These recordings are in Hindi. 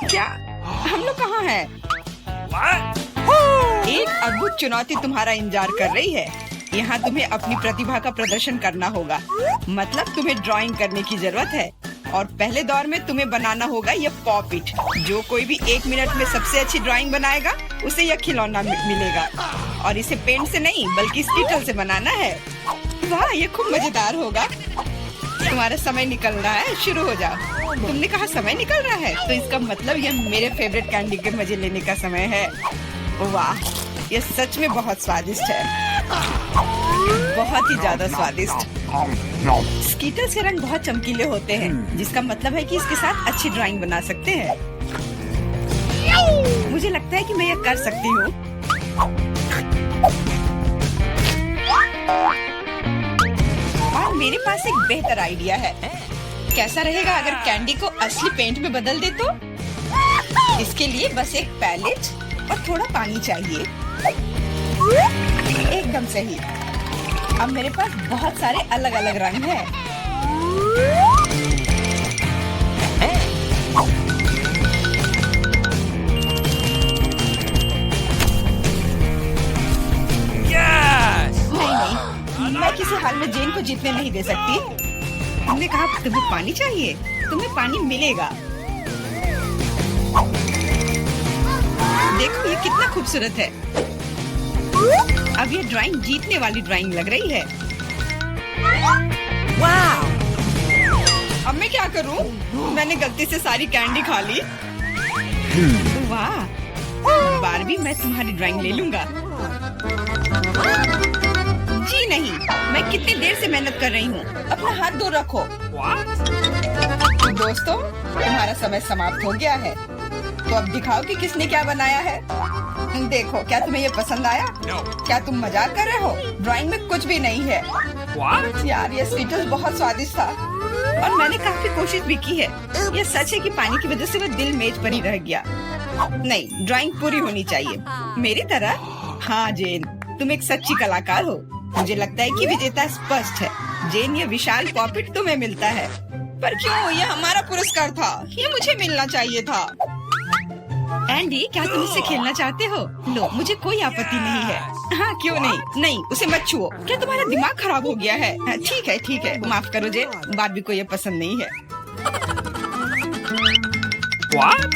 क्या हम लोग कहाँ हैं? एक अद्भुत चुनौती तुम्हारा इंतजार कर रही है। यहाँ तुम्हें अपनी प्रतिभा का प्रदर्शन करना होगा। मतलब तुम्हें ड्राइंग करने की जरूरत है और पहले दौर में तुम्हें बनाना होगा ये पॉपिट। जो कोई भी 1 मिनट में सबसे अच्छी ड्राइंग बनाएगा उसे यह खिलौना मिलेगा और इसे पेंट से नहीं बल्कि स्टिकर से बनाना है। वाह, ये खूब मजेदार होगा। तुम्हारा समय निकल रहा है, शुरू हो जाओ। तुमने कहा समय निकल रहा है, तो इसका मतलब यह मेरे फेवरेट कैंडी के मजे लेने का समय है। वाह, ये सच में बहुत स्वादिष्ट है, बहुत ही ज्यादा स्वादिष्ट। स्कीटल्स के रंग बहुत चमकीले होते हैं, जिसका मतलब है कि इसके साथ अच्छी ड्राइंग बना सकते हैं। मुझे लगता है कि मैं यह कर सकती हूँ। और मेरे पास एक बेहतर आइडिया है। कैसा रहेगा अगर कैंडी को असली पेंट में बदल दे तो? इसके लिए बस एक पैलेट और थोड़ा पानी चाहिए। एकदम सही। अब मेरे पास बहुत सारे अलग अलग रंग हैं। नहीं, मैं किसी हाल में जेन को जीतने नहीं दे सकती। तुमने कहा तुम्हें पानी चाहिए, तुम्हें पानी मिलेगा। देखो ये कितना खूबसूरत है। अब ये ड्राइंग जीतने वाली ड्राइंग लग रही है। वाह! अब मैं क्या करूं? मैंने गलती से सारी कैंडी खा ली। वाह! बारबी, मैं तुम्हारी ड्राइंग ले लूंगा। जी नहीं, मैं कितनी देर से मेहनत कर रही हूँ। अपना हाथ दूर रखो। दोस्तों, तुम्हारा समय समाप्त हो गया है। तो अब दिखाओ कि किसने क्या बनाया है। देखो, क्या तुम्हें ये पसंद आया? क्या तुम मजाक कर रहे हो? ड्राइंग में कुछ भी नहीं है। यार, ये स्वीटल्स बहुत स्वादिष्ट था और मैंने काफी कोशिश भी की है। ये सच है कि पानी की वजह से वह दिल मेज पर ही रह गया। नहीं, ड्राइंग पूरी होनी चाहिए मेरी तरह। हाँ जेन, तुम एक सच्ची कलाकार हो। मुझे लगता है कि विजेता स्पष्ट है। जेन, ये विशाल पॉपिट तुम्हें मिलता है। पर क्यों? ये हमारा पुरस्कार था, ये मुझे मिलना चाहिए था। एंडी, क्या तुम इससे खेलना चाहते हो? लो, मुझे कोई आपत्ति नहीं है। हाँ, क्यों नहीं? नहीं, उसे मत छुओ। क्या तुम्हारा दिमाग खराब हो गया है? ठीक है, ठीक है, माफ करो जेन, बारबी को ये पसंद नहीं है।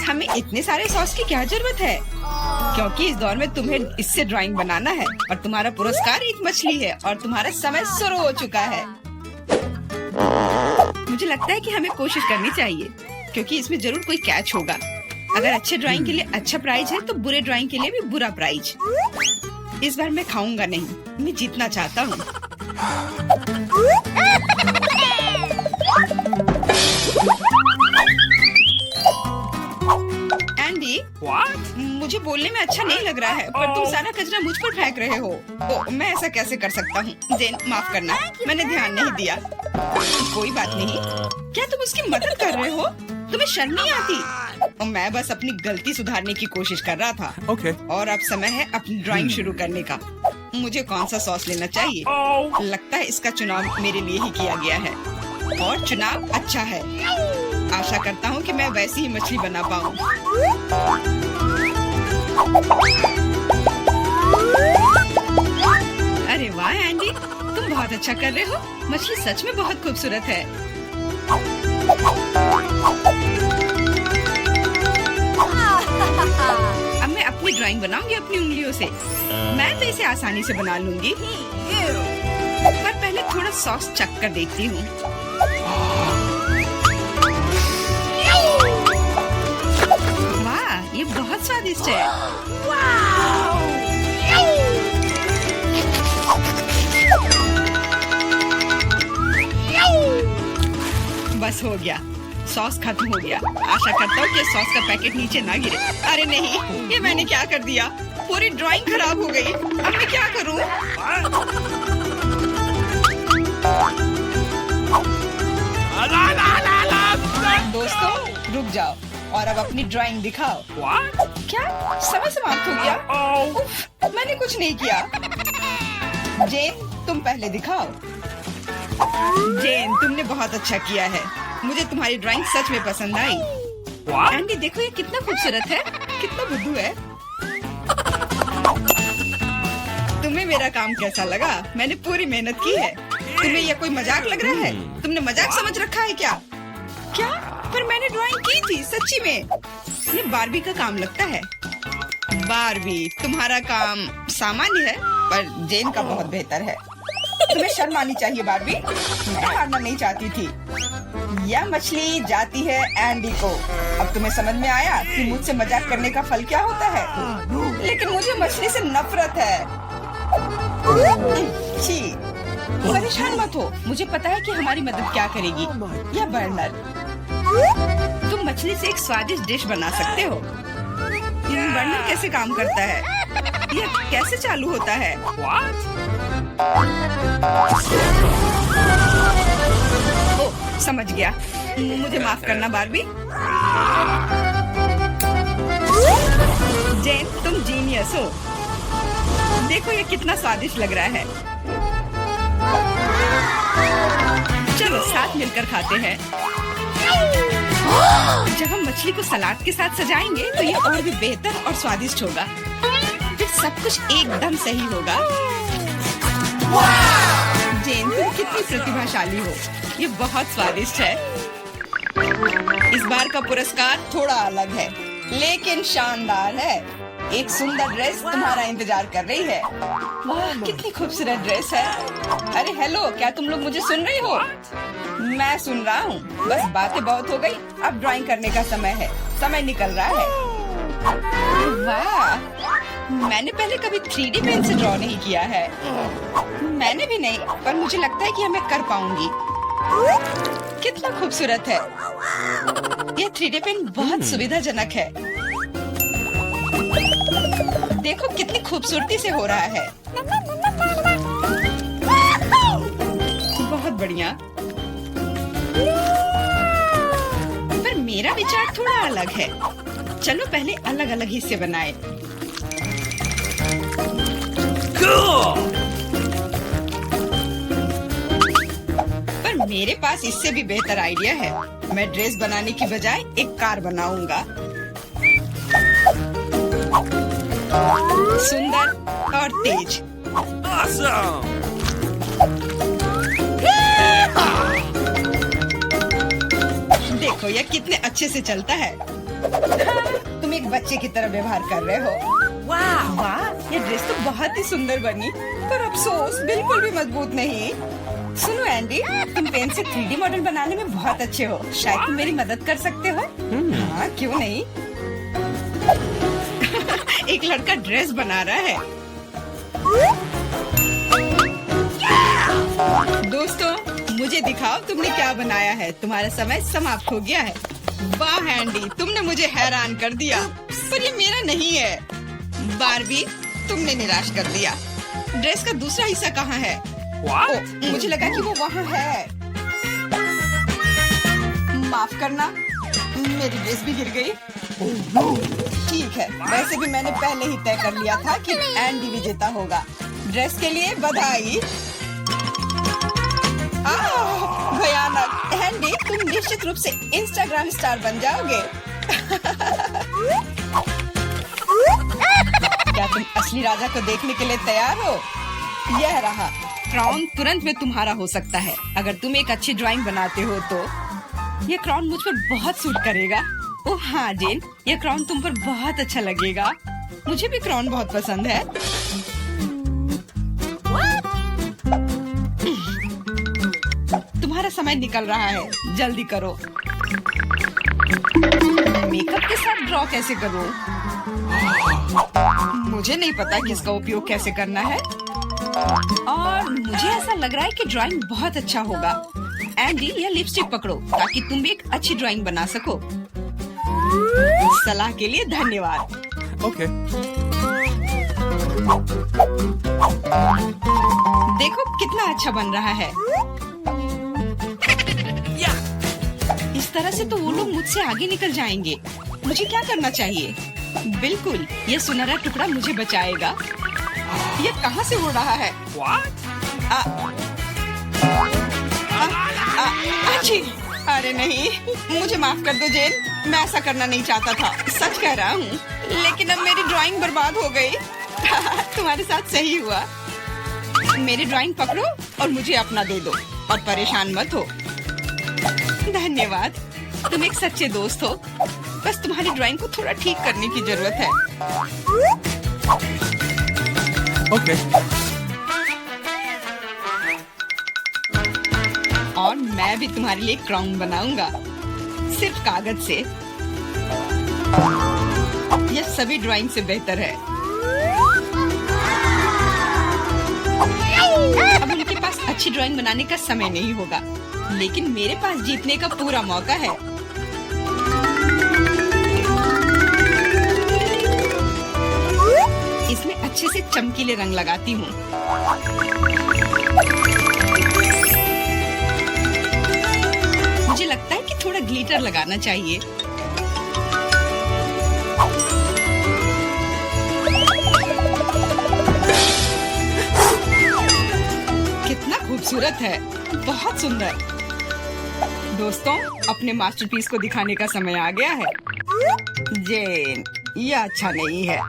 हमें इतने सारे सॉस की क्या जरूरत है? क्योंकि इस दौर में तुम्हें इससे ड्राइंग बनाना है और तुम्हारा पुरस्कार एक मछली है और तुम्हारा समय शुरू हो चुका है। मुझे लगता है कि हमें कोशिश करनी चाहिए क्योंकि इसमें जरूर कोई कैच होगा। अगर अच्छे ड्राइंग के लिए अच्छा प्राइज है तो बुरे ड्राइंग के लिए भी बुरा प्राइज। इस बार मैं खाऊंगा नहीं, मैं जीतना चाहता हूँ। एंडी, मुझे बोलने में अच्छा नहीं लग रहा है, पर तुम सारा कचरा मुझ पर फेंक रहे हो। तो मैं ऐसा कैसे कर सकता हूँ? जेन, माफ करना, मैंने ध्यान नहीं दिया। कोई बात नहीं। क्या तुम उसकी मदद कर रहे हो? तुम्हें शर्म नहीं आती? और मैं बस अपनी गलती सुधारने की कोशिश कर रहा था। और अब समय है अपनी ड्राइंग शुरू करने का। मुझे कौन सा सॉस लेना चाहिए? लगता है इसका चुनाव मेरे लिए ही किया गया है और चुनाव अच्छा है। आशा करता हूँ कि मैं वैसी ही मछली बना पाऊँ। अरे वाह एंडी, तुम बहुत अच्छा कर रहे हो। मछली सच में बहुत खूबसूरत है। अब मैं अपनी ड्राइंग बनाऊंगी अपनी उंगलियों से। मैं तो इसे आसानी से बना लूंगी, पर पहले थोड़ा सॉस चख कर देखती हूँ। वाह, ये बहुत स्वादिष्ट है। बस हो गया, सॉस खत्म हो गया। आशा करता हूँ कि सॉस का पैकेट नीचे ना गिरे। अरे नहीं, ये मैंने क्या कर दिया? पूरी ड्राइंग खराब हो गई। अब मैं क्या करूँ? दोस्तों, रुक जाओ और अब अपनी ड्राइंग दिखाओ। क्या समय समाप्त हो गया? उफ, मैंने कुछ नहीं किया। जेन, तुम पहले दिखाओ। जेन, तुमने बहुत अच्छा किया है। मुझे तुम्हारी ड्राइंग सच में पसंद आई। एंडी देखो ये कितना खूबसूरत है, कितना बुद्धू है। तुम्हें मेरा काम कैसा लगा? मैंने पूरी मेहनत की है। तुम्हें यह कोई मजाक लग रहा है? तुमने मजाक समझ रखा है क्या? क्या? पर मैंने ड्राइंग की थी सच्ची में। ये बारबी का काम लगता है। बारबी, तुम्हारा काम सामान्य है पर जेन का बहुत बेहतर है। तुम्हें शर्म आनी चाहिए बारबी। मैं हारना नहीं चाहती थी। यह मछली जाती है एंडी को। अब तुम्हें समझ में आया कि मुझसे मजाक करने का फल क्या होता है। लेकिन मुझे मछली से नफरत है। छी, परेशान मत हो। मुझे पता है कि हमारी मदद क्या करेगी। यह बर्नर, तुम मछली से एक स्वादिष्ट डिश बना सकते हो। बर्नर कैसे काम करता है? यह कैसे चालू होता है? ओह, समझ गया। मुझे माफ करना बारबी। जेन, तुम जीनियस हो। देखो ये कितना स्वादिष्ट लग रहा है। चलो साथ मिलकर खाते हैं। जब हम मछली को सलाद के साथ सजाएंगे तो ये और भी बेहतर और स्वादिष्ट होगा। फिर सब कुछ एकदम सही होगा। जेन, तुम कितनी प्रतिभाशाली हो। ये बहुत स्वादिष्ट है। इस बार का पुरस्कार थोड़ा अलग है लेकिन शानदार है। एक सुंदर ड्रेस तुम्हारा इंतजार कर रही है। वाह, कितनी खूबसूरत ड्रेस है। अरे हेलो, क्या तुम लोग मुझे सुन रही हो? मैं सुन रहा हूँ। बस बातें बहुत हो गई, अब ड्राइंग करने का समय है। समय निकल रहा है। वाह, मैंने पहले कभी 3D पेन से ड्रॉ नहीं किया है। मैंने भी नहीं, पर मुझे लगता है कि मैं कर पाऊंगी। कितना खूबसूरत है। यह 3D पेन बहुत सुविधाजनक है। देखो कितनी खूबसूरती से हो रहा है। बहुत बढ़िया। पर मेरा विचार थोड़ा अलग है। चलो पहले अलग अलग हिस्से बनाए। पर मेरे पास इससे भी बेहतर आइडिया है। मैं ड्रेस बनाने की बजाय एक कार बनाऊंगा। सुंदर और तेज। Awesome! देखो यह कितने अच्छे से चलता है। तुम एक बच्चे की तरह व्यवहार कर रहे हो। वाह वाह, ये ड्रेस तो बहुत ही सुंदर बनी, पर अफसोस बिल्कुल भी मजबूत नहीं। सुनो एंडी, तुम पेन से 3D मॉडल बनाने में बहुत अच्छे हो। शायद तुम मेरी मदद कर सकते हो। हाँ, क्यों नहीं। एक लड़का ड्रेस बना रहा है। दोस्तों, मुझे दिखाओ तुमने क्या बनाया है। तुम्हारा समय समाप्त हो गया है। वाह एंडी, तुमने मुझे हैरान कर दिया। पर ये मेरा नहीं है। बारबी, तुमने निराश कर दिया। ड्रेस का दूसरा हिस्सा कहाँ है? ओ, मुझे लगा कि वो वहाँ है। माफ करना, मेरी ड्रेस भी गिर गई। ठीक है, वैसे भी मैंने पहले ही तय कर लिया था कि एंडी विजेता होगा। ड्रेस के लिए बधाई। भयानक। एंडी, तुम निश्चित रूप से इंस्टाग्राम स्टार बन जाओगे। क्या तुम असली राजा को देखने के लिए तैयार हो? यह रहा क्राउन। तुरंत में तुम्हारा हो सकता है अगर तुम एक अच्छी ड्राइंग बनाते हो तो। यह क्राउन मुझ पर बहुत सूट करेगा। ओह हाँ जेन, यह क्राउन तुम पर बहुत अच्छा लगेगा। मुझे भी क्राउन बहुत पसंद है। तुम्हारा समय निकल रहा है, जल्दी करो। मेकअप के साथ ड्रॉ कैसे करूं? मुझे नहीं पता कि इसका उपयोग कैसे करना है। और मुझे ऐसा लग रहा है कि ड्राइंग बहुत अच्छा होगा। एंडी, यह लिपस्टिक पकड़ो ताकि तुम भी एक अच्छी ड्राइंग बना सको। सलाह के लिए धन्यवाद। Okay. देखो कितना अच्छा बन रहा है। इस तरह से तो वो लोग मुझसे आगे निकल जाएंगे। मुझे क्या करना चाहिए? बिल्कुल, ये सुनहरा टुकड़ा मुझे बचाएगा। ये कहाँ से उड़ रहा है? What? अच्छी, अरे नहीं, मुझे माफ कर दो जेन, मैं ऐसा करना नहीं चाहता था, सच कह रहा हूँ। लेकिन अब मेरी ड्राइंग बर्बाद हो गई। तुम्हारे साथ सही हुआ। मेरी ड्राइंग पकड़ो और मुझे अपना दे दो और परेशान मत हो। धन्यवाद, तुम एक सच्चे दोस्त हो। बस तुम्हारी ड्राइंग को थोड़ा ठीक करने की जरूरत है। Okay. और मैं भी तुम्हारे लिए क्राउन बनाऊंगा, सिर्फ कागज से। यह सभी ड्राइंग से बेहतर है। अब उनके पास अच्छी ड्राइंग बनाने का समय नहीं होगा, लेकिन मेरे पास जीतने का पूरा मौका है। इसमें अच्छे से चमकीले रंग लगाती हूँ। मुझे लगता है कि थोड़ा ग्लिटर लगाना चाहिए। कितना खूबसूरत है, बहुत सुंदर। दोस्तों, अपने मास्टरपीस को दिखाने का समय आ गया है। जेन, यह अच्छा नहीं है।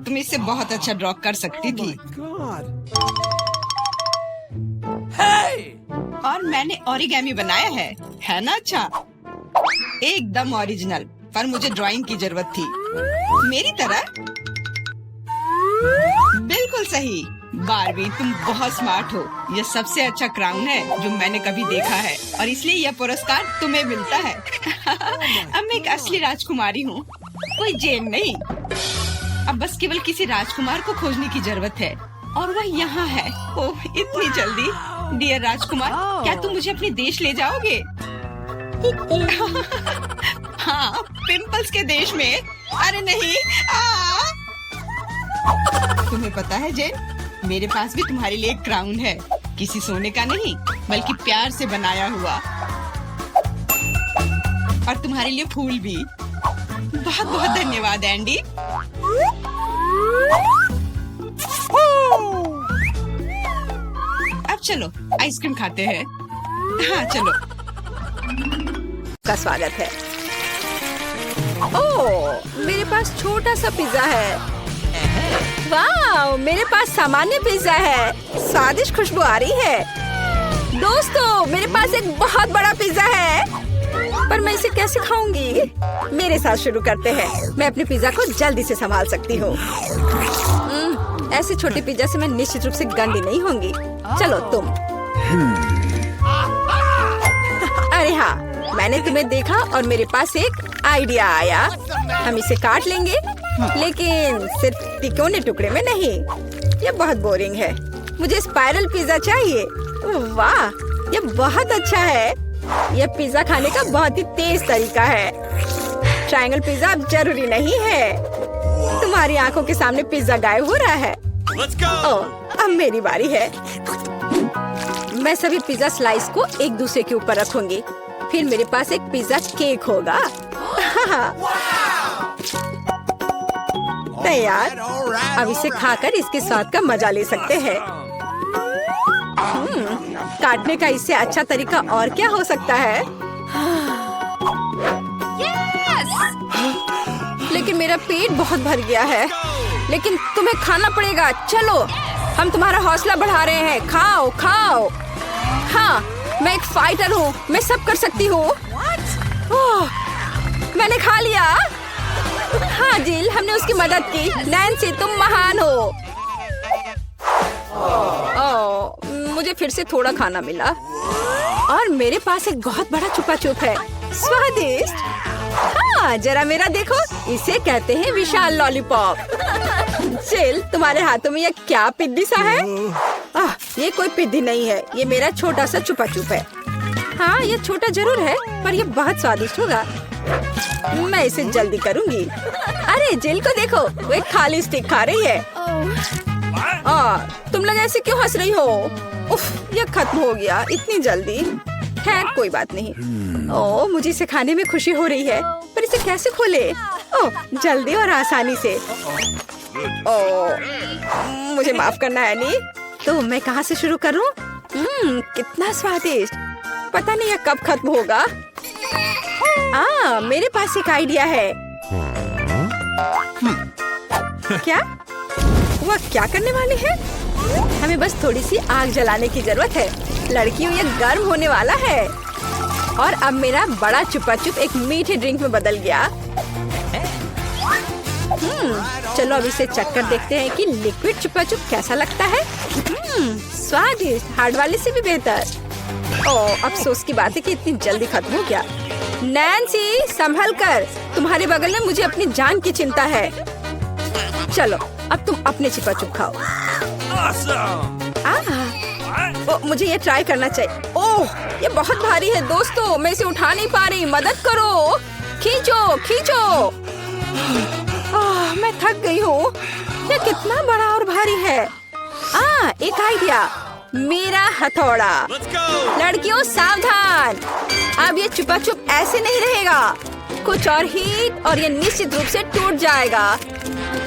तुम इससे बहुत अच्छा ड्रॉ कर सकती थी। और मैंने ओरिगेमी बनाया है ना? अच्छा, एकदम ओरिजिनल। पर मुझे ड्राइंग की जरूरत थी, मेरी तरह। बिल्कुल सही बारबी, तुम बहुत स्मार्ट हो। यह सबसे अच्छा क्राउन है जो मैंने कभी देखा है, और इसलिए यह पुरस्कार तुम्हें मिलता है। अब मैं एक असली राजकुमारी हूँ, कोई जेन नहीं। अब बस केवल किसी राजकुमार को खोजने की जरूरत है, और वह यहाँ है। ओह, इतनी जल्दी। डियर राजकुमार, क्या तुम मुझे अपने देश ले जाओगे? हाँ, पिंपल्स के देश में। अरे नहीं। तुम्हें पता है जेन, मेरे पास भी तुम्हारे लिए एक क्राउन है। किसी सोने का नहीं, बल्कि प्यार से बनाया हुआ। और तुम्हारे लिए फूल भी। बहुत बहुत धन्यवाद एंडी। अब चलो आइसक्रीम खाते हैं। हाँ चलो। का स्वागत है। ओह, मेरे पास छोटा सा पिज्जा है। वाह, मेरे पास सामान्य पिज्जा है। स्वादिष्ट खुशबू आ रही है। दोस्तों, मेरे पास एक बहुत बड़ा पिज्जा है, पर मैं इसे कैसे खाऊंगी? मेरे साथ शुरू करते हैं। मैं अपने पिज्जा को जल्दी से संभाल सकती हूँ। ऐसे छोटे पिज्जा से मैं निश्चित रूप से गंदी नहीं होंगी। चलो तुम। अरे हाँ, मैंने तुम्हें देखा और मेरे पास एक आइडिया आया। हम इसे काट लेंगे, लेकिन सिर्फ तिकोने टुकड़े में नहीं। ये बहुत बोरिंग है। मुझे स्पाइरल पिज्जा चाहिए। वाह, ये बहुत अच्छा है। यह पिज्जा खाने का बहुत ही तेज तरीका है। ट्रायंगल पिज्जा अब जरूरी नहीं है। तुम्हारी आंखों के सामने पिज्जा गायब हो रहा है। ओह, अब मेरी बारी है। मैं सभी पिज्जा स्लाइस को एक दूसरे के ऊपर रखूंगी। फिर मेरे पास एक पिज्जा केक होगा। तैयार। अब इसे खाकर इसके स्वाद का मजा ले सकते हैं। काटने का इससे अच्छा तरीका और क्या हो सकता है? लेकिन मेरा पेट बहुत भर गया है। लेकिन तुम्हें खाना पड़ेगा। चलो, हम तुम्हारा हौसला बढ़ा रहे हैं। खाओ खाओ। हाँ, मैं एक फाइटर हूँ, मैं सब कर सकती हूँ। मैंने खा लिया। हाँ जिल, हमने उसकी मदद की। नैन्सी, तुम महान हो। मुझे फिर से थोड़ा खाना मिला, और मेरे पास एक बहुत बड़ा छुपा छुप है। स्वादिष्ट। हाँ, जरा मेरा देखो। इसे कहते हैं विशाल लॉलीपॉप। जिल, तुम्हारे हाथों में यह क्या पिद्दी सा है? ये कोई पिद्दी नहीं है, ये मेरा छोटा सा छुपा छुप है। हाँ, ये छोटा जरूर है, पर ये बहुत स्वादिष्ट होगा। मैं इसे जल्दी करूंगी। अरे जिल को देखो, वो एक खाली स्टिक खा रही है। तुम लोग ऐसे क्यों हंस रही हो? उफ, ये खत्म हो गया इतनी जल्दी। खैर कोई बात नहीं। मुझे इसे खाने में खुशी हो रही है, पर इसे कैसे खोले? जल्दी और आसानी से। मुझे माफ करना एनी। तो मैं कहाँ से शुरू करूँ? कितना स्वादिष्ट। पता नहीं ये कब खत्म होगा। मेरे पास एक आइडिया है। क्या? वह क्या करने वाले हैं? हमें बस थोड़ी सी आग जलाने की जरूरत है। लड़कियों, ये गर्म होने वाला है। और अब मेरा बड़ा चुपा चुप एक मीठे ड्रिंक में बदल गया। चलो अब इसे चक्कर देखते हैं कि लिक्विड चुपा चुप कैसा लगता है। स्वादिष्ट, हार्ड वाले से भी बेहतर। ओह, अफसोस की बात है कि इतनी जल्दी खत्म हो गया। नैन्सी, संभल कर, तुम्हारे बगल में मुझे अपनी जान की चिंता है। चलो अब तुम अपने चुपा चुप खाओ। मुझे ये ट्राई करना चाहिए। ओह, ये बहुत भारी है दोस्तों, मैं इसे उठा नहीं पा रही, मदद करो। खींचो खींचो। मैं थक गई हूँ। ये कितना बड़ा और भारी है। एक आइडिया, मेरा हथौड़ा। लड़कियों सावधान, अब ये चुपा चुप ऐसे नहीं रहेगा। कुछ और हीट और ये निश्चित रूप से टूट जाएगा।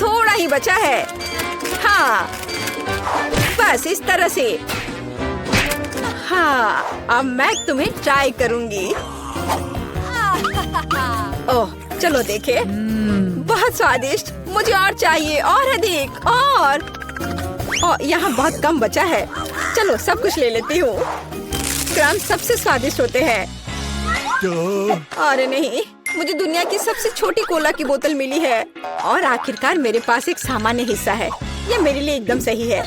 थोड़ा ही बचा है। हाँ, बस इस तरह से। हाँ, अब मैं तुम्हें ट्राई करूंगी। ओह, चलो देखे। बहुत स्वादिष्ट, मुझे और चाहिए, और अधिक, और यहाँ बहुत कम बचा है। चलो सब कुछ ले लेती हूँ। क्रम सबसे स्वादिष्ट होते हैं। अरे नहीं, मुझे दुनिया की सबसे छोटी कोला की बोतल मिली है। और आखिरकार मेरे पास एक सामान्य हिस्सा है। यह मेरे लिए एकदम सही है।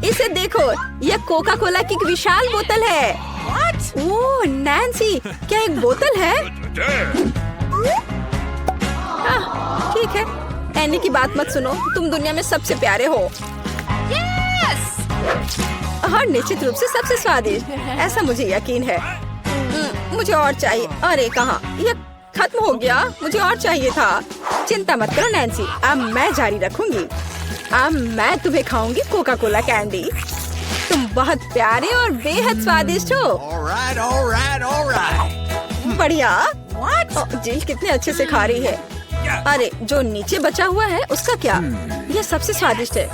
इसे देखो, यह कोका कोला की एक विशाल बोतल है। ओह नैन्सी, क्या एक बोतल है? ठीक है, एनी की बात मत सुनो, तुम दुनिया में सबसे प्यारे हो। और निश्चित रूप से सबसे स्वादिष्ट, ऐसा मुझे यकीन है। मुझे और चाहिए। अरे कहाँ, ये खत्म हो गया, मुझे और चाहिए था। चिंता मत करो नैन्सी, अब मैं जारी रखूंगी। अब मैं तुम्हें खाऊंगी कोका कोला कैंडी। तुम बहुत प्यारे और बेहद स्वादिष्ट हो। बढ़िया। जिल कितने अच्छे से खा रही है। अरे जो नीचे बचा हुआ है उसका क्या? यह सबसे स्वादिष्ट है,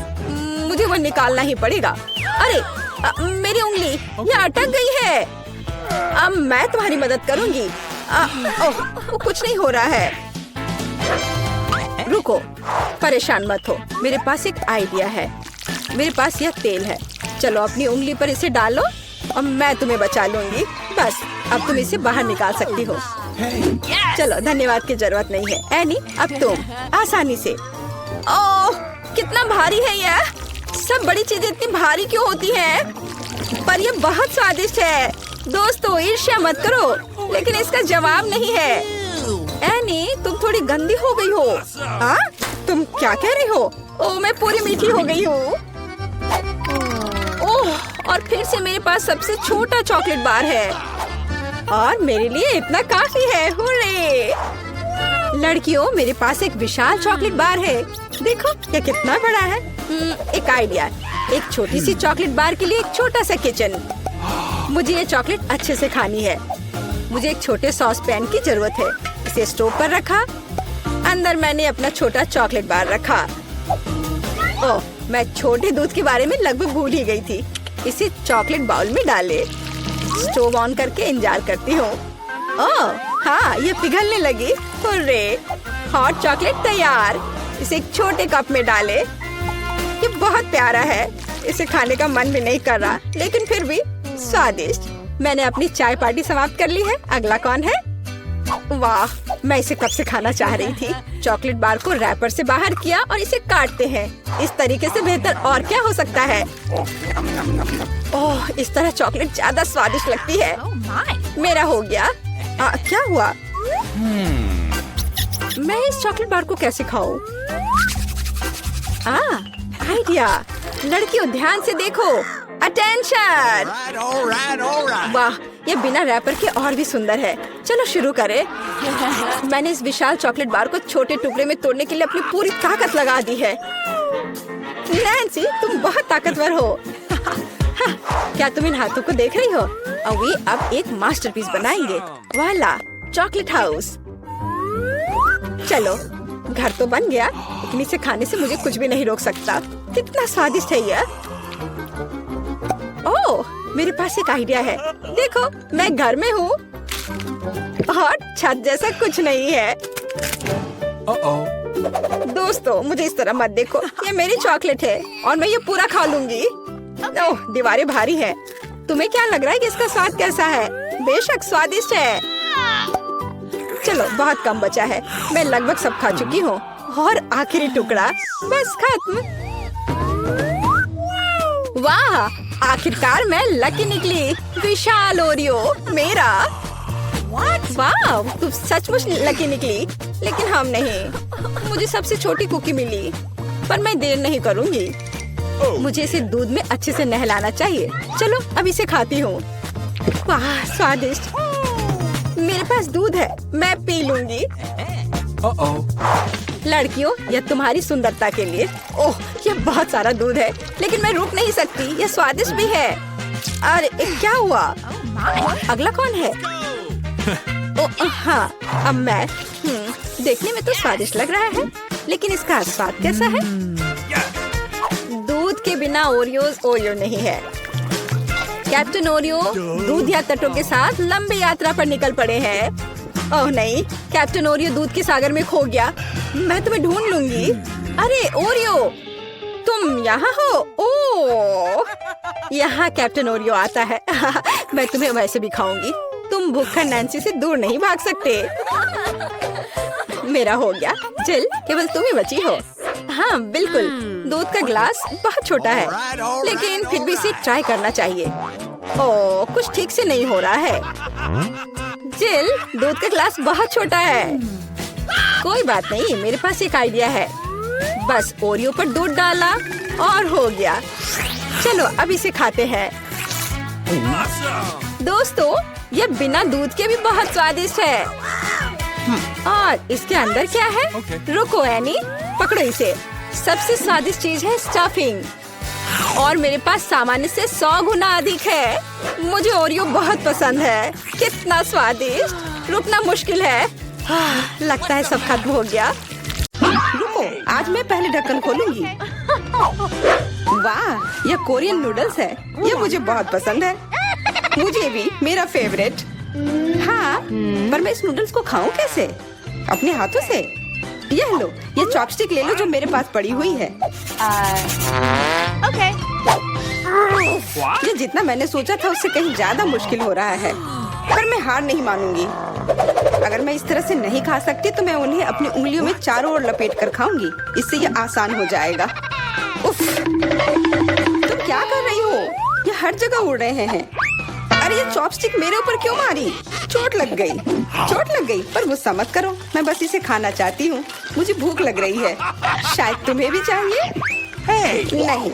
मुझे वो निकालना ही पड़ेगा। अरे मेरी उंगली, यह अटक गई है। अब मैं तुम्हारी मदद करूंगी। ओह, कुछ नहीं हो रहा है। रुको, परेशान मत हो, मेरे पास एक आइडिया है। मेरे पास यह तेल है। चलो अपनी उंगली पर इसे डालो और मैं तुम्हें बचा लूंगी। बस अब तुम इसे बाहर निकाल सकती हो। चलो, धन्यवाद की जरूरत नहीं है। एनी, अब तुम आसानी से। ओह, कितना भारी है यह। सब बड़ी चीजें इतनी भारी क्यों होती हैं? पर यह बहुत स्वादिष्ट है। दोस्तों, ईर्ष्या मत करो, लेकिन इसका जवाब नहीं है। एनी, तुम थोड़ी गंदी हो गई हो। तुम क्या कह रही हो? ओह, मैं पूरी मीठी हो गई हूँ। ओह, और फिर से मेरे पास सबसे छोटा चॉकलेट बार है और मेरे लिए इतना काफी है। हुर्रे! लड़कियों, मेरे पास एक विशाल चॉकलेट बार है। देखो ये कितना बड़ा है। एक आइडिया, एक छोटी सी चॉकलेट बार के लिए एक छोटा सा किचन। मुझे ये चॉकलेट अच्छे से खानी है। मुझे एक छोटे सॉस पैन की जरूरत है। इसे स्टोव पर रखा, अंदर मैंने अपना छोटा चॉकलेट बार रखा। ओह, मैं छोटे दूध के बारे में लगभग भूल ही गई थी। इसे चॉकलेट बाउल में डाले। स्टोव ऑन करके इंतजार करती हूँ। ओह हाँ, ये पिघलने लगी। हुर्रे! हॉट चॉकलेट तैयार। इसे एक छोटे कप में डाले। ये बहुत प्यारा है, इसे खाने का मन भी नहीं कर रहा, लेकिन फिर भी स्वादिष्ट। मैंने अपनी चाय पार्टी समाप्त कर ली है। अगला कौन है? वाह, मैं इसे कब से खाना चाह रही थी। चॉकलेट बार को रैपर से बाहर किया और इसे काटते हैं। इस तरीके से बेहतर और क्या हो सकता है? ओह, इस तरह चॉकलेट ज्यादा स्वादिष्ट लगती है। मेरा हो गया। क्या हुआ? मैं इस चॉकलेट बार को कैसे खाऊं? आइडिया। लड़कियों ध्यान से देखो। अटेंशन। वाह, ये बिना रैपर के और भी सुंदर है। चलो शुरू करें। मैंने इस विशाल चॉकलेट बार को छोटे टुकड़े में तोड़ने के लिए अपनी पूरी ताकत लगा दी है। नैन्सी, तुम बहुत ताकतवर हो। क्या तुम इन हाथों को देख रही हो? वे अब एक मास्टरपीस बनाएंगे। वाला, चॉकलेट हाउस। चलो, घर तो बन गया, लेकिन इसे खाने से मुझे कुछ भी नहीं रोक सकता। कितना स्वादिष्ट है यह। ओह, मेरे पास एक आइडिया है। देखो, मैं घर में हूँ और छत जैसा कुछ नहीं है। दोस्तों, मुझे इस तरह मत देखो। ये मेरी चॉकलेट है और मैं ये पूरा खा लूंगी। ओह, दीवारें भारी है। तुम्हें क्या लग रहा है कि इसका स्वाद कैसा है? बेशक स्वादिष्ट है। चलो, बहुत कम बचा है। मैं लगभग सब खा चुकी हूँ और आखिरी टुकड़ा बस खत्म। वाह, आखिरकार मैं लकी निकली। विशाल ओरियो मेरा। वाह, तुम सचमुच लकी निकली। लेकिन हम नहीं। मुझे सबसे छोटी कुकी मिली, पर मैं देर नहीं करूंगी। मुझे इसे दूध में अच्छे से नहलाना चाहिए। चलो, अब इसे खाती हूँ। वाह, स्वादिष्ट। मेरे पास दूध है, मैं पी लूंगी। लड़कियों, यह तुम्हारी सुंदरता के लिए। ओह, यह बहुत सारा दूध है, लेकिन मैं रुक नहीं सकती। यह स्वादिष्ट भी है। अरे, क्या हुआ? अगला कौन है? ओह हाँ, अब मैं। देखने में तो स्वादिष्ट लग रहा है, लेकिन इसका स्वाद कैसा है? दूध के बिना ओरियो नहीं है। कैप्टन ओरियो दूध या तटों के साथ लंबी यात्रा पर निकल पड़े हैं। ओह नहीं, कैप्टन ओरियो दूध के सागर में खो गया। मैं तुम्हें ढूंढ लूंगी। अरे ओरियो, तुम यहाँ हो? ओह, यहाँ कैप्टन ओरियो आता है। मैं तुम्हें वैसे भी खाऊंगी। तुम भूखा नैन्सी से दूर नहीं भाग सकते। मेरा हो गया। जिल, केवल तुम ही बची हो। हाँ बिल्कुल, दूध का ग्लास बहुत छोटा है, लेकिन फिर भी इसे ट्राई करना चाहिए। ओह, कुछ ठीक से नहीं हो रहा है। जिल, दूध का ग्लास बहुत छोटा है। कोई बात नहीं, मेरे पास एक आइडिया है। बस ओरियो पर दूध डाला और हो गया। चलो, अब इसे खाते हैं। दोस्तों, यह बिना दूध के भी बहुत स्वादिष्ट है। और इसके अंदर क्या है? रुको एनी, पकड़ो इसे। सबसे स्वादिष्ट चीज है स्टफिंग, और मेरे पास सामान्य से 100 गुना अधिक है। मुझे ओरियो बहुत पसंद है। कितना स्वादिष्ट। रुकना मुश्किल है। लगता है सब खत्म हो गया। रुको, आज मैं पहले ढक्कन खोलूंगी। वाह, यह कोरियन नूडल्स है। यह मुझे बहुत पसंद है। मुझे भी, मेरा फेवरेट। हाँ, पर मैं इस नूडल्स को खाऊं कैसे? अपने हाथों से? यह लो, यह चॉपस्टिक ले लो जो मेरे पास पड़ी हुई है। Okay. ये जितना मैंने सोचा था उससे कहीं ज्यादा मुश्किल हो रहा है, पर मैं हार नहीं मानूंगी। अगर मैं इस तरह से नहीं खा सकती तो मैं उन्हें अपनी उंगलियों में चारों ओर लपेट कर खाऊंगी। इससे ये आसान हो जाएगा। उफ, तुम क्या कर रही हो? ये हर जगह उड़ रहे हैं। अरे, ये चॉपस्टिक मेरे ऊपर क्यों मारी? चोट लग गई। पर गुस्सा मत करो, मैं बस इसे खाना चाहती हूँ। मुझे भूख लग रही है। शायद तुम्हें भी चाहिए? नहीं,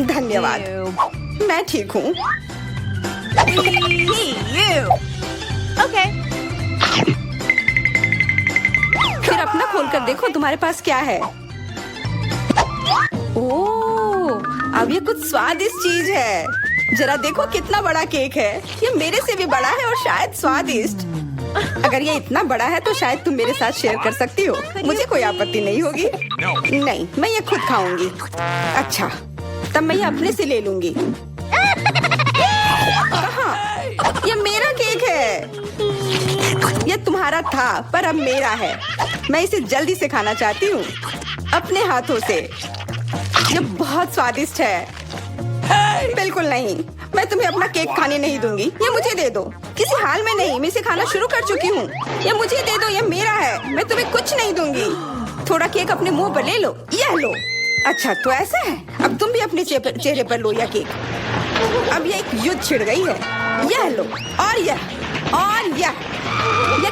धन्यवाद। मैं ठीक हूँ। Okay. फिर अपना खोल कर देखो तुम्हारे पास क्या है। ओह, अब ये कुछ स्वादिष्ट चीज है। जरा देखो कितना बड़ा केक है। ये मेरे से भी बड़ा है और शायद स्वादिष्ट। अगर ये इतना बड़ा है तो शायद तुम मेरे साथ शेयर कर सकती हो। मुझे कोई आपत्ति नहीं होगी। नहीं, मैं ये खुद खाऊंगी। अच्छा, तब मैं ये अपने से ले लूंगी। कहाँ? ये मेरा केक है। ये तुम्हारा था, पर अब मेरा है। मैं इसे जल्दी से खाना चाहती हूँ, अपने हाथों से। ये बहुत स्वादिष्ट है। बिल्कुल नहीं, मैं तुम्हें अपना केक खाने नहीं दूंगी। ये मुझे दे दो। किसी हाल में नहीं, मैं इसे खाना शुरू कर चुकी हूँ। ये मुझे दे दो, ये मेरा है। मैं तुम्हें कुछ नहीं दूंगी। थोड़ा केक अपने मुंह पर ले लो। यह लो। अच्छा, तो ऐसा है। अब तुम भी अपने चेहरे पर लो यह केक। अब ये एक युद्ध छिड़ गई है। यह लो, और यह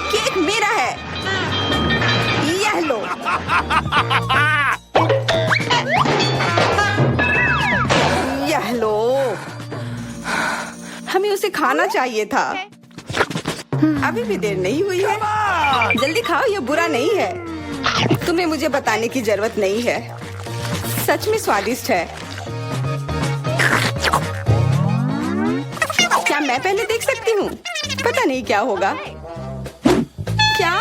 केक मेरा है। यह लो। यह लो। हमें उसे खाना चाहिए था। अभी भी देर नहीं हुई है। जल्दी खाओ, यह बुरा नहीं है। तुम्हें मुझे बताने की जरूरत नहीं है। सच में स्वादिष्ट है। क्या मैं पहले देख सकती हूँ? पता नहीं क्या होगा। क्या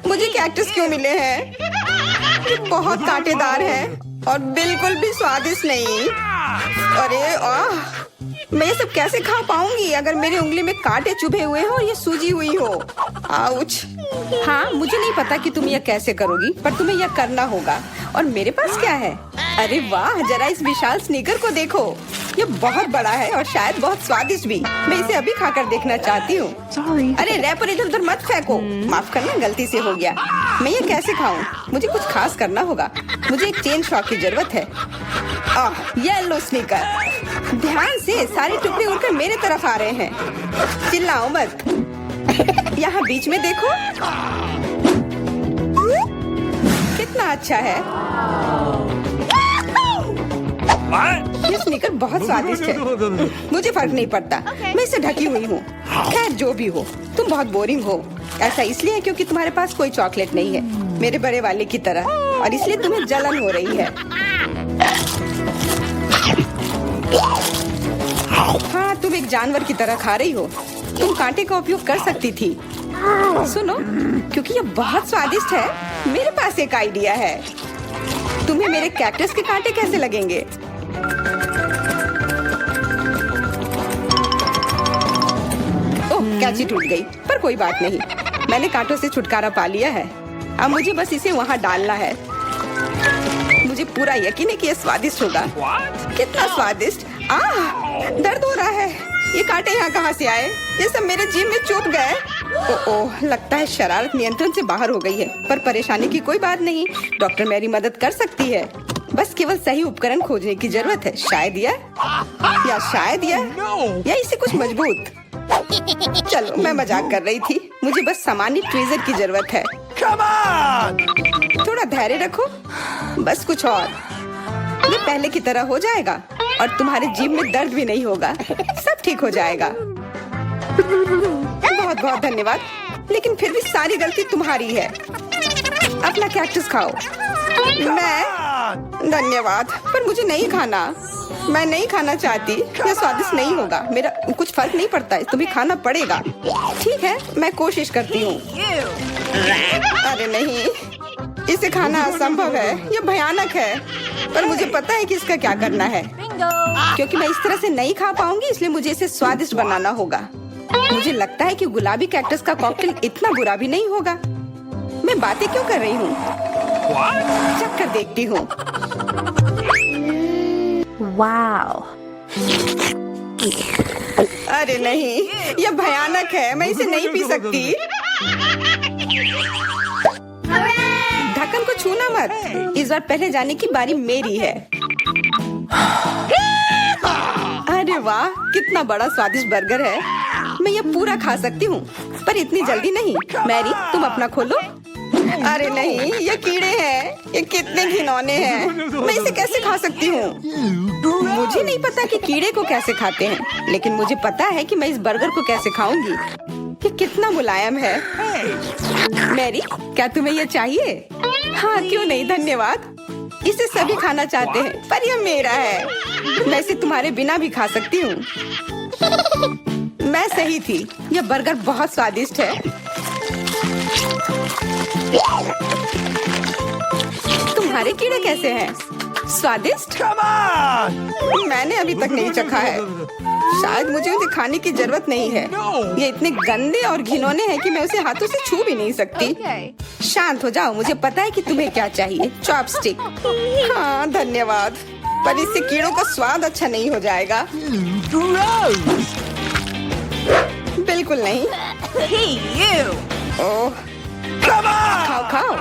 मुझे कैक्टस क्यों मिले हैं? ये बहुत कांटेदार है और बिल्कुल भी स्वादिष्ट नहीं। अरे मैं ये सब कैसे खा पाऊंगी अगर मेरी उंगली में कांटे चुभे हुए हो और ये सूजी हुई हो। आउच। हाँ, मुझे नहीं पता कि तुम यह कैसे करोगी, पर तुम्हें यह करना होगा। और मेरे पास क्या है? अरे वाह, जरा इस विशाल स्नीकर को देखो। ये बहुत बड़ा है और शायद बहुत स्वादिष्ट भी। मैं इसे अभी खाकर देखना चाहती हूँ। अरे रैपर इधर उधर मत फेंको। माफ करना, गलती से हो गया। मैं ये कैसे खाऊं? मुझे कुछ खास करना होगा। मुझे एक चेन शॉक की जरूरत है। Yellow sneaker. ध्यान से, सारे टुकड़े उड़कर मेरे तरफ आ रहे हैं। चिल्लाओ मत। यहाँ बीच में देखो, कितना अच्छा है। ये स्नीकर बहुत स्वादिष्ट है। मुझे फर्क नहीं पड़ता, मैं इसे ढकी हुई हूँ। खैर जो भी हो, तुम बहुत बोरिंग हो। ऐसा इसलिए क्योंकि तुम्हारे पास कोई चॉकलेट नहीं है, मेरे बड़े वाले की तरह, और इसलिए तुम्हें जलन हो रही है। हाँ, तुम एक जानवर की तरह खा रही हो। तुम कांटे का उपयोग कर सकती थी। सुनो, क्योंकि ये बहुत स्वादिष्ट है, मेरे पास एक आइडिया है। तुम्हें मेरे कैक्टस के कांटे कैसे लगेंगे? ओह, कैंची टूट गई, पर कोई बात नहीं। मैंने कांटों से छुटकारा पा लिया है। अब मुझे बस इसे वहाँ डालना है। मुझे पूरा यकीन है कि यह स्वादिष्ट होगा। कितना स्वादिष्ट! दर्द हो रहा है। ये कांटे यहाँ कहाँ से आए? ये सब मेरे जीभ में चुभ गए। ओह, लगता है शरारत नियंत्रण से बाहर हो गई है, पर परेशानी की कोई बात नहीं। डॉक्टर मेरी मदद कर सकती है। बस केवल सही उपकरण खोजने की जरूरत है। शायद या इसे कुछ मजबूत। चलो, मैं मजाक कर रही थी। मुझे बस सामान्य ट्वीजर की जरूरत है। थोड़ा धैर्य रखो, बस कुछ और। ये पहले की तरह हो जाएगा और तुम्हारे जीभ में दर्द भी नहीं होगा। सब ठीक हो जाएगा। बहुत बहुत धन्यवाद, लेकिन फिर भी सारी गलती तुम्हारी है। अपना कैक्टस खाओ। मैं? धन्यवाद, पर मुझे नहीं खाना। मैं नहीं खाना चाहती। यह स्वादिष्ट नहीं होगा। मेरा कुछ फर्क नहीं पड़ता, तुम्हें खाना पड़ेगा। ठीक है, मैं कोशिश करती हूँ। अरे नहीं, इसे खाना असंभव है। यह भयानक है, पर मुझे पता है कि इसका क्या करना है। क्योंकि मैं इस तरह से नहीं खा पाऊंगी, इसलिए मुझे इसे स्वादिष्ट बनाना होगा। मुझे लगता है कि गुलाबी कैक्टस का कॉकटेल इतना बुरा भी नहीं होगा। मैं बातें क्यों कर रही हूँ? चख कर देखती हूँ। Wow. अरे नहीं, यह भयानक है। मैं इसे नहीं पी सकती। ढक्कन को छूना मत। इस बार पहले जाने की बारी मेरी है। अरे वाह, कितना बड़ा स्वादिष्ट बर्गर है। मैं ये पूरा खा सकती हूँ, पर इतनी जल्दी नहीं। मैरी, तुम अपना खोलो। अरे नहीं, ये कीड़े हैं। ये कितने घिनौने हैं। मैं इसे कैसे खा सकती हूँ? मुझे नहीं पता कि कीड़े को कैसे खाते हैं, लेकिन मुझे पता है कि मैं इस बर्गर को कैसे खाऊंगी। ये कितना मुलायम है। मैरी, क्या तुम्हें ये चाहिए? हाँ, क्यों नहीं, धन्यवाद। इसे सभी खाना चाहते हैं, पर यह मेरा है। मैं इसे तुम्हारे बिना भी खा सकती हूँ। मैं सही थी, यह बर्गर बहुत स्वादिष्ट है। तुम्हारे कीड़े कैसे हैं? स्वादिष्ट? मैंने अभी तक नहीं चखा है। शायद मुझे उसे खाने की जरूरत नहीं है। ये इतने गंदे और घिनौने हैं कि मैं उसे हाथों से छू भी नहीं सकती। शांत हो जाओ, मुझे पता है कि तुम्हें क्या चाहिए। चॉपस्टिक। हाँ, धन्यवाद, पर इससे कीड़ों का स्वाद अच्छा नहीं हो जाएगा। बिल्कुल नहीं। ओह, खाओ खाओ।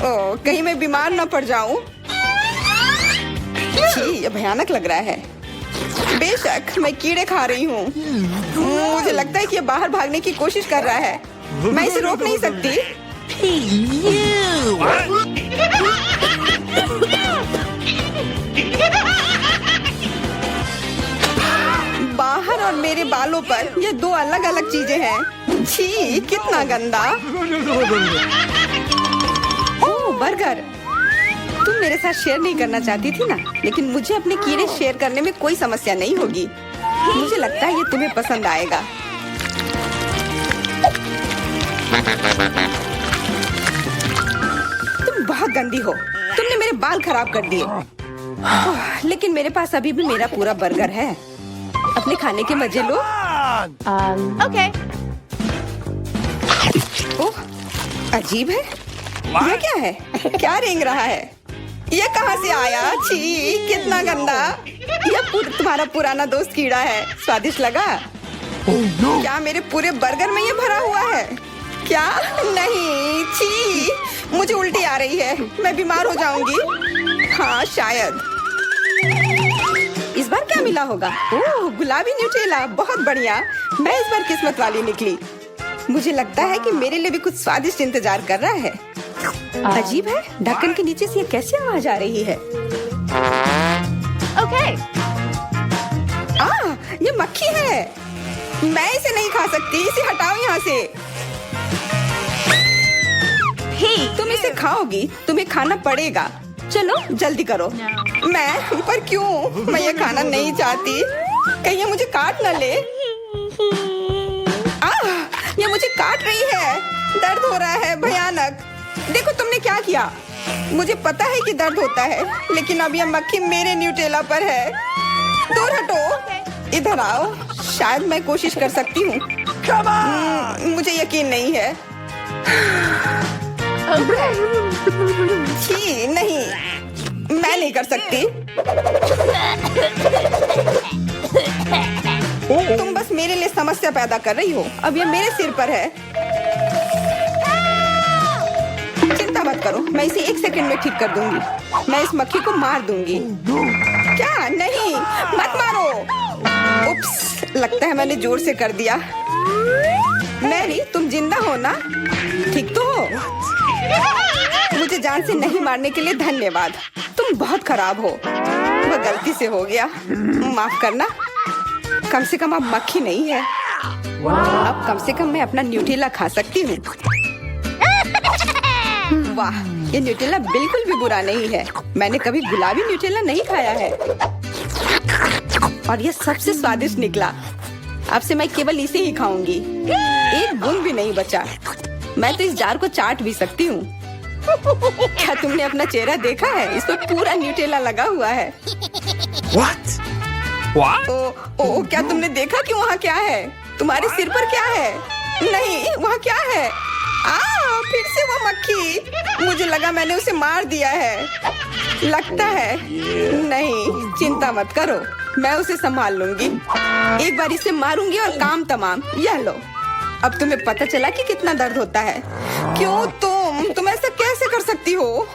ओह, कहीं मैं बीमार न पड़ जाऊं। छी, ये भयानक लग रहा है। बेशक मैं कीड़े खा रही हूँ। मुझे लगता है कि ये बाहर भागने की कोशिश कर रहा है। मैं इसे रोक नहीं सकती। बाहर और मेरे बालों पर ये दो अलग अलग चीजें हैं। छी, कितना गंदा। ओह, बर्गर। तुम मेरे साथ शेयर नहीं करना चाहती थी ना, लेकिन मुझे अपने कीड़े शेयर करने में कोई समस्या नहीं होगी। मुझे लगता है ये तुम्हें पसंद आएगा। तुम बहुत गंदी हो। तुमने मेरे बाल खराब कर दिए। लेकिन मेरे पास अभी भी मेरा पूरा बर्गर है। अपने खाने के मजे लो। Okay. ओह, अजीब है। ये क्या है? क्या रेंग रहा है? ये कहाँ से आया? छी, कितना गंदा। ये तुम्हारा पुराना दोस्त कीड़ा है। स्वादिष्ट लगा? क्या मेरे पूरे बर्गर में ये भरा हुआ है? क्या? नहीं, छी, मुझे उल्टी आ रही है। मैं बीमार हो जाऊंगी। हाँ, शायद। इस बार क्या मिला होगा? ओह, गुलाबी न्यूटेला, बहुत बढ़िया। मैं इस बार किस्मत वाली निकली। मुझे लगता है कि मेरे लिए भी कुछ स्वादिष्ट इंतजार कर रहा है। अजीब है, ढक्कन के नीचे से ये कैसी आवाज आ रही है? Okay. ये मक्खी है। मैं इसे नहीं खा सकती। इसे हटाओ यहाँ से। Hey. तुम इसे खाओगी? तुम्हें खाना पड़ेगा। चलो जल्दी करो। मैं पर क्यों? मैं ये खाना नहीं चाहती। कहीं ये मुझे काट न ले। ये मुझे काट रही है। दर्द हो रहा है भयानक। देखो तुमने क्या किया। मुझे पता है कि दर्द होता है, लेकिन अब ये मक्खी मेरे न्यूटेला पर है। दूर हटो। इधर आओ। शायद मैं कोशिश कर सकती हूँ। मुझे यकीन नहीं है। छी, नहीं, मैं नहीं कर सकती। तुम बस मेरे लिए समस्या पैदा कर रही हो। अब ये मेरे सिर पर है। चिंता मत करो, मैं इसे 1 सेकंड में ठीक कर दूंगी। मैं इस मक्खी को मार दूंगी। क्या? नहीं, मत मारो। उप्स, लगता है मैंने जोर से कर दिया। मैरी, तुम जिंदा हो ना? ठीक तो हो? मुझे जान से नहीं मारने के लिए धन्यवाद। तुम बहुत खराब हो। वह गलती से हो गया, माफ करना। कम से कम अब मक्खी नहीं है। अब कम से कम मैं अपना न्यूटेला खा सकती हूँ। वाह, ये न्यूटेला बिल्कुल भी बुरा नहीं है। मैंने कभी गुलाबी न्यूटेला नहीं खाया है और ये सबसे स्वादिष्ट निकला। अब से मैं केवल इसे ही खाऊंगी। एक बूंद भी नहीं बचा। मैं तो इस जार को चाट भी सकती हूँ। क्या तुमने अपना चेहरा देखा है? इस पर पूरा न्यूटेला लगा हुआ है। What? What? ओ, क्या तुमने देखा कि वहाँ क्या है? तुम्हारे सिर पर क्या है? नहीं, वहाँ क्या है? फिर से वो मक्खी। मुझे लगा मैंने उसे मार दिया है। लगता है नहीं, चिंता मत करो, मैं उसे संभाल लूंगी। एक बार इसे मारूंगी और काम तमाम। यह लो। अब तुम्हें पता चला कि कितना दर्द होता है। क्यों तुम ऐसा कैसे कर सकती हो?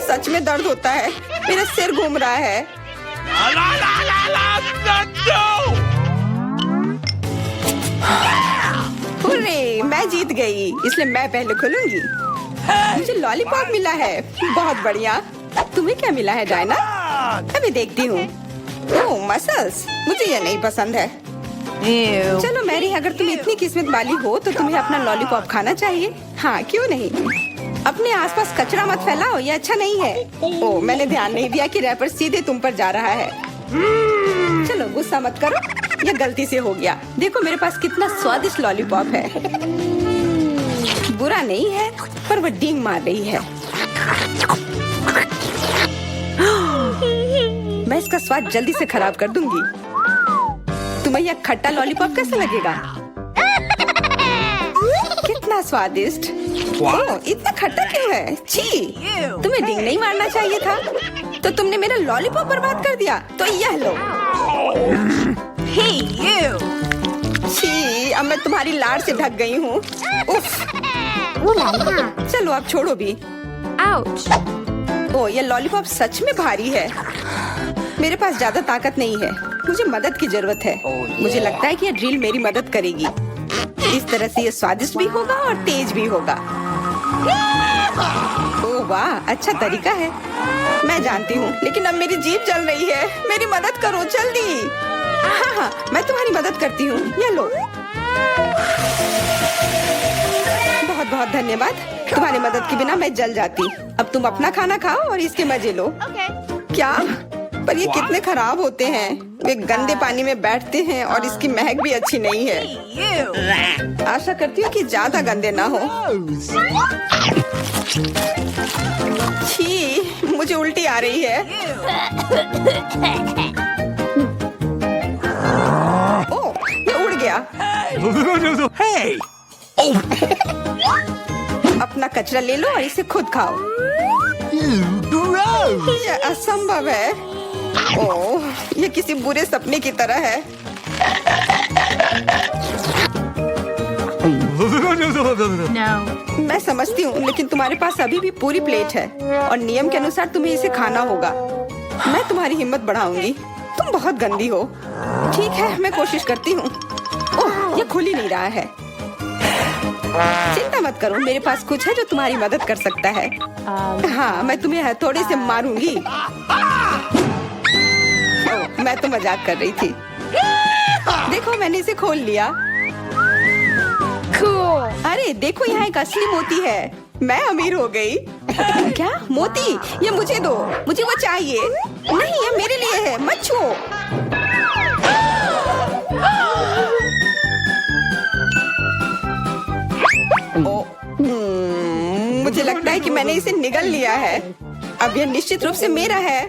सच में दर्द होता है। मेरा सिर घूम रहा है। हुर्रे, मैं जीत गई, इसलिए मैं पहले खुलूंगी। मुझे लॉलीपॉप मिला है। बहुत बढ़िया। तुम्हें क्या मिला है डायना? अभी देखती हूँ। ओह, मसल्स। मुझे ये नहीं पसंद है। Ew. चलो मैरी, अगर तुम इतनी किस्मत वाली हो तो तुम्हें अपना लॉलीपॉप खाना चाहिए। हाँ, क्यों नहीं। अपने आसपास कचरा मत फैलाओ, ये अच्छा नहीं है। ओह, मैंने ध्यान नहीं दिया कि रैपर सीधे तुम पर जा रहा है। चलो गुस्सा मत करो, ये गलती से हो गया। देखो मेरे पास कितना स्वादिष्ट लॉलीपॉप है। बुरा नहीं है, पर वो डींग मार रही है। मैं इसका स्वाद जल्दी से खराब कर दूंगी। तुम्हें यह खट्टा लॉलीपॉप कैसा लगेगा? कितना स्वादिष्ट। ओह, इतना खट्टा क्यों है? छी, तुम्हें डींग नहीं मारना चाहिए था। तो तुमने मेरा लॉलीपॉप बर्बाद कर दिया। तो यह लो। Hey, you. छी, अब मैं तुम्हारी लाड़ से ढक गई हूँ। उफ। चलो अब छोड़ो भी। Ouch. ओह, ये लॉलीपॉप सच में भारी है। मेरे पास ज्यादा ताकत नहीं है, मुझे मदद की जरूरत है। मुझे लगता है कि ये ड्रिल मेरी मदद करेगी। इस तरह से ये स्वादिष्ट भी होगा और तेज भी होगा। ओह वाह, अच्छा तरीका है। मैं जानती हूँ, लेकिन अब मेरी जीभ जल रही है। मेरी मदद करो जल्दी। हाँ, मैं तुम्हारी मदद करती हूँ। ये लो। बहुत बहुत धन्यवाद। तुम्हारी मदद के बिना मैं जल जाती। अब तुम अपना खाना खाओ और इसके मजे लो। Okay. क्या? पर ये कितने खराब होते हैं। वे गंदे पानी में बैठते हैं और इसकी महक भी अच्छी नहीं है। You. आशा करती हूँ कि ज्यादा गंदे ना हो। छी, मुझे उल्टी आ रही है। Hey! अपना कचरा ले लो और इसे खुद खाओ। ये असंभव है। ओह, ये किसी बुरे सपने की तरह है। No. मैं समझती हूँ, लेकिन तुम्हारे पास अभी भी पूरी प्लेट है और नियम के अनुसार तुम्हें इसे खाना होगा। मैं तुम्हारी हिम्मत बढ़ाऊंगी। तुम बहुत गंदी हो। ठीक है, मैं कोशिश करती हूँ। ओह, ये खुल ही नहीं रहा है। चिंता मत करो, मेरे पास कुछ है जो तुम्हारी मदद कर सकता है। हाँ, मैं तुम्हें हथौड़े से मारूंगी। ओह, मैं तो मजाक कर रही थी। देखो, मैंने इसे खोल लिया। Cool. अरे देखो, यहाँ एक असली मोती है। मैं अमीर हो गई। क्या मोती? ये मुझे दो, मुझे वो चाहिए। नहीं, ये मेरे लिए है, मत छुओ। मुझे लगता है कि मैंने इसे निगल लिया है। अब यह निश्चित रूप से मेरा है।